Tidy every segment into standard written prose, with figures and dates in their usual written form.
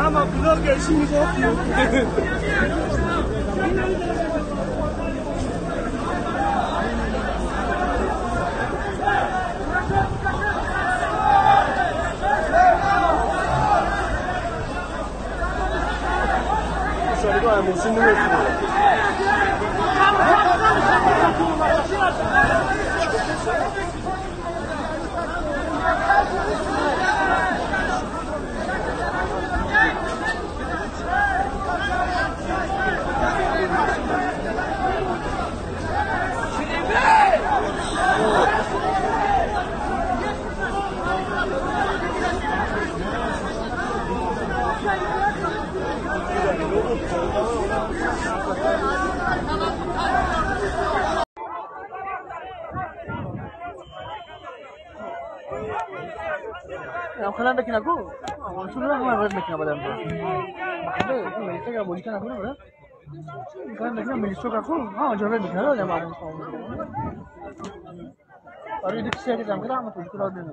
ama blog işimiz olmuyor. Şöyle şimdi mi? Kalau bikin aku, sudah nggak bikin apa dalam tu. Makanya mereka kalau berikan aku nak, kalau mereka minister aku, jangan bikin lah jangan mahu. Tapi di sini kita ambil apa tu kalau dia.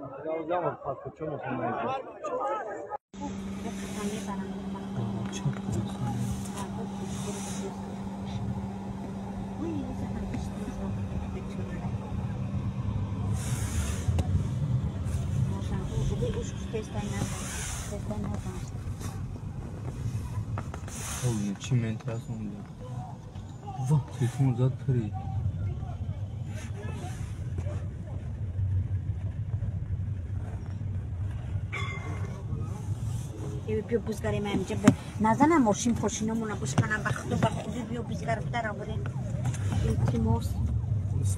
Jangan pakai cuma sama itu. Olha, time entração dele. Vá, vocês são usados por aí. بیا بزرگی من جب نزنم ماشین پاشینمون رو بوش کنم بخدا بخدا بیا بزرگ در آورین تیموس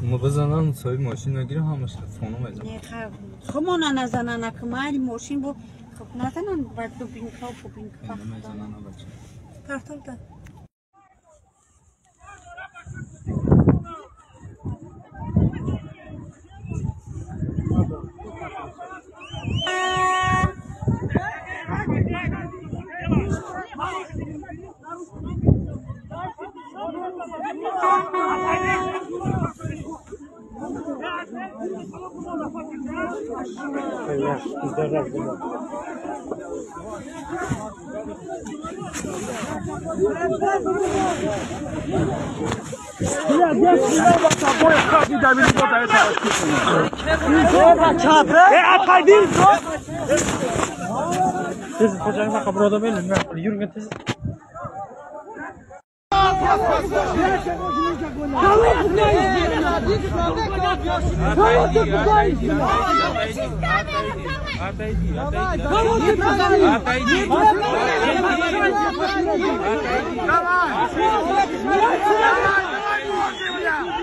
ما بزنن سایه ماشین نگیره همش فونو میزنن نه خب ما نزنن اکمالی ماشین بو خب نزنن بعد تو بین خواب و بین خواب نمیزنن بچه پرتال ده Come on!